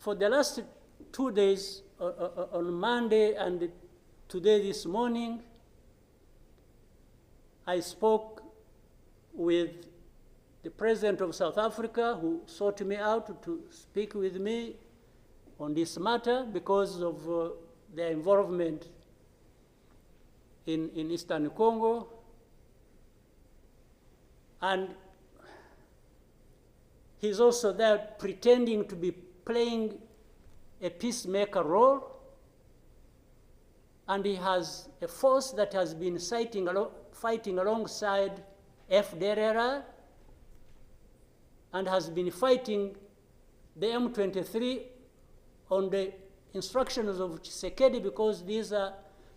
for the last 2 days, on Monday and today this morning, I spoke with the President of South Africa, who sought me out to speak with me on this matter because of their involvement in Eastern Congo. And he's also there pretending to be playing a peacemaker role. And he has a force that has been fighting alongside FDLR and has been fighting the M23 on the instructions of Tshisekedi, because these are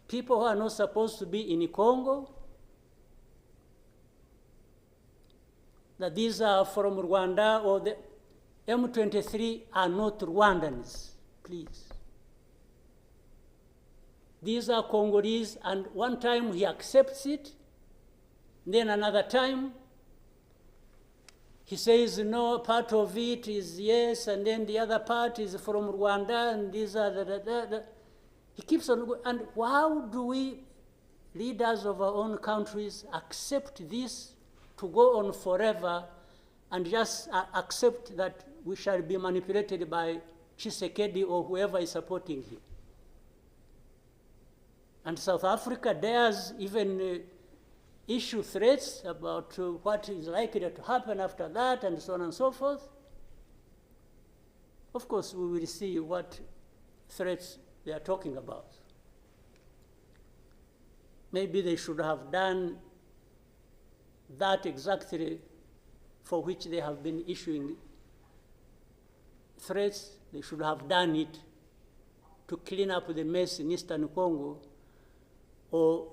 people who are not supposed to be in Congo, that these are from Rwanda, or the M23 are not Rwandans, please. These are Congolese, and one time he accepts it, then another time he says, no, part of it is yes, and then the other part is from Rwanda, and these are He keeps on going. And how do we, leaders of our own countries, accept this to go on forever and just accept that we shall be manipulated by Tshisekedi or whoever is supporting him? And South Africa dares even issue threats about what is likely to happen after that, and so on and so forth. Of course, we will see what threats they are talking about. Maybe they should have done that exactly for which they have been issuing threats. They should have done it to clean up the mess in Eastern Congo, or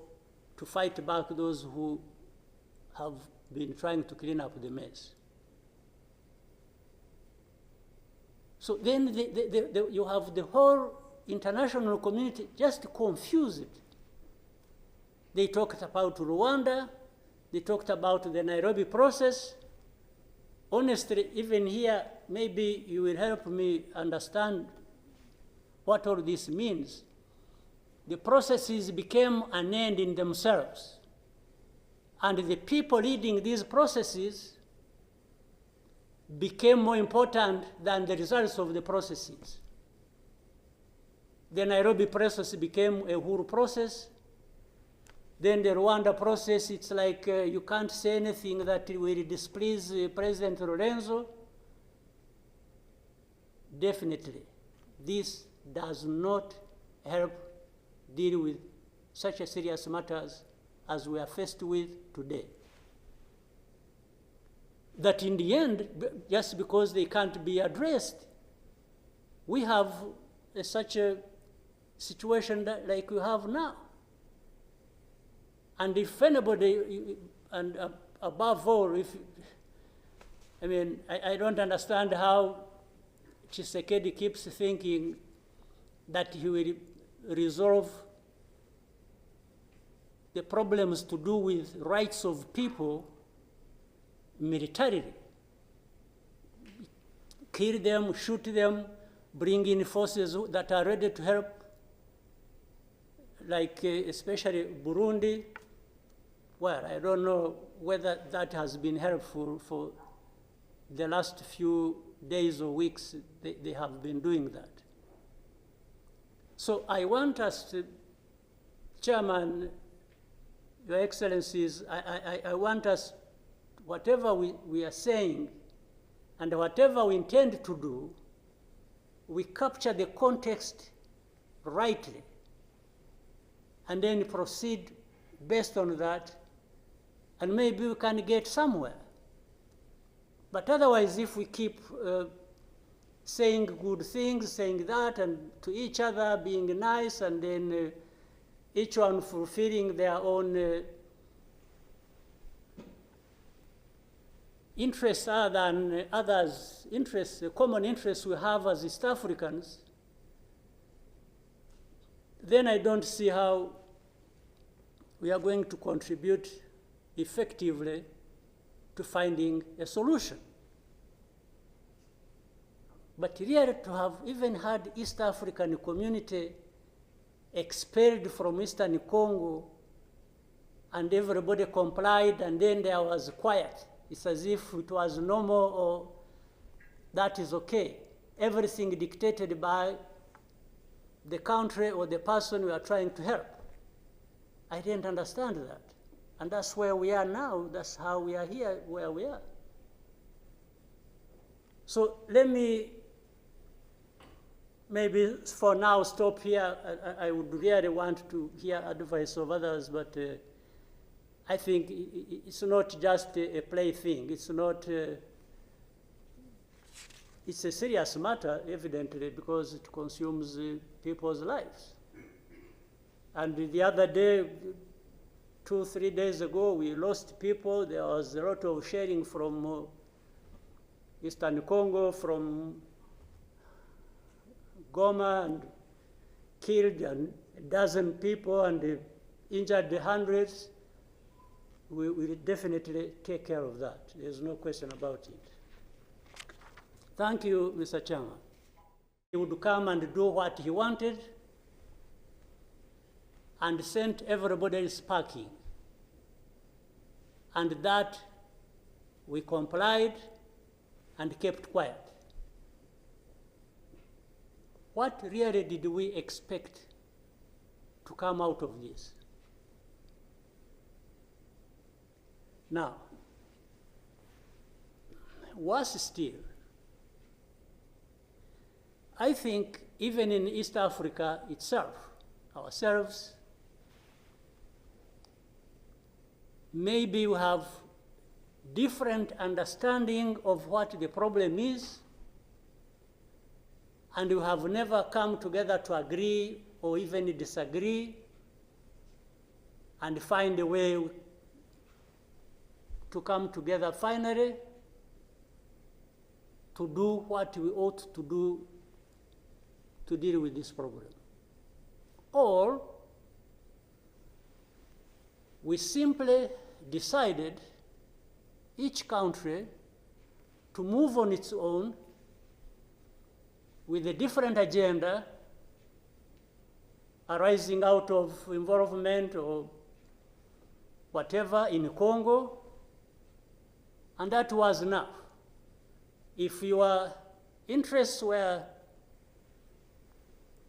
to fight back those who have been trying to clean up the mess. So then you have the whole international community just confused. They talked about Rwanda, they talked about the Nairobi process. Honestly, even here, maybe you will help me understand what all this means. The processes became an end in themselves. And the people leading these processes became more important than the results of the processes. The Nairobi process became a Uhuru process. Then the Rwanda process, it's like you can't say anything that will displease President Lorenzo. Definitely, this does not help deal with such a serious matters as we are faced with today. That in the end, just because they can't be addressed, we have such a situation like we have now. And if anybody, and above all, I don't understand how Tshisekedi keeps thinking that he will resolve the problems to do with rights of people militarily. Kill them, shoot them, bring in forces that are ready to help, like especially Burundi. Well, I don't know whether that has been helpful for the last few days or weeks. They have been doing that. So I want us to, Chairman, Your Excellencies, I want us, whatever we are saying and whatever we intend to do, we capture the context rightly and then proceed based on that, and maybe we can get somewhere. But otherwise, if we keep saying good things, saying that, and to each other, being nice, and then each one fulfilling their own interests other than others' interests, the common interests we have as East Africans, then I don't see how we are going to contribute effectively to finding a solution. But really to have even had East African community expelled from Eastern Congo and everybody complied and then there was quiet. It's as if it was normal or that is okay. Everything dictated by the country or the person we are trying to help. I didn't understand that. And that's where we are now. That's how we are here, where we are. So let me maybe for now stop here. I would really want to hear advice of others, but I think it's not just a plaything. It's not, it's a serious matter, evidently, because it consumes people's lives. And the other day, 2-3 days ago, we lost people. There was a lot of sharing from Eastern Congo, from Goma, and killed a dozen people and injured hundreds. We will definitely take care of that. There's no question about it. Thank you, Mr. Chairman. He would come and do what he wanted and sent everybody else packing. And that we complied and kept quiet. What really did we expect to come out of this? Now, worse still, I think even in East Africa itself, ourselves, maybe we have different understanding of what the problem is, and we have never come together to agree or even disagree and find a way to come together finally to do what we ought to do to deal with this problem. Or we simply decided, each country, to move on its own with a different agenda arising out of involvement or whatever in Congo, and that was enough. If your interests were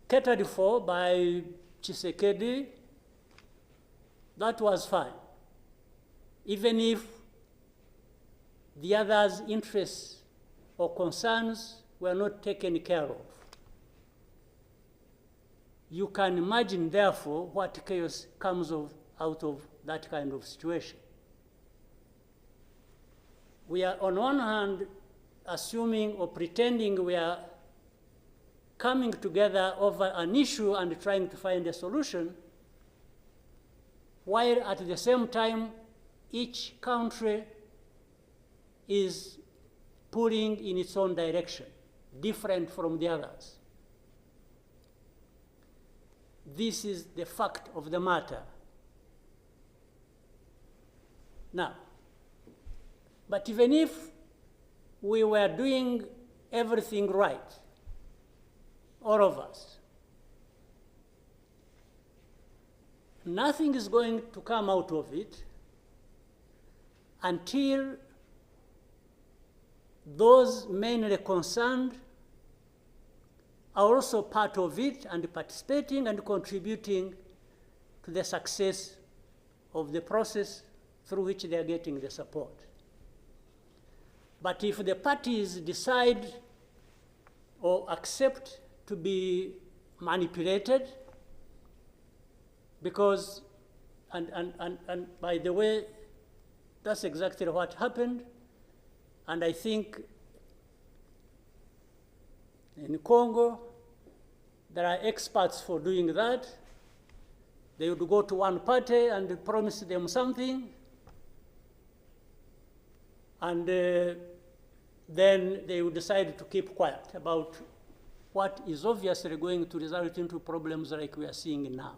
catered for by Tshisekedi, that was fine, even if the others' interests or concerns were not taken care of. You can imagine, therefore, what chaos comes out of that kind of situation. We are, on one hand, assuming or pretending we are coming together over an issue and trying to find a solution, while at the same time, each country is pulling in its own direction, different from the others. This is the fact of the matter. Now, but even if we were doing everything right, all of us, nothing is going to come out of it until those mainly concerned are also part of it and participating and contributing to the success of the process through which they are getting the support. But if the parties decide or accept to be manipulated, because, and by the way, that's exactly what happened. And I think in Congo, there are experts for doing that. They would go to one party and promise them something, and then they would decide to keep quiet about what is obviously going to result into problems like we are seeing now.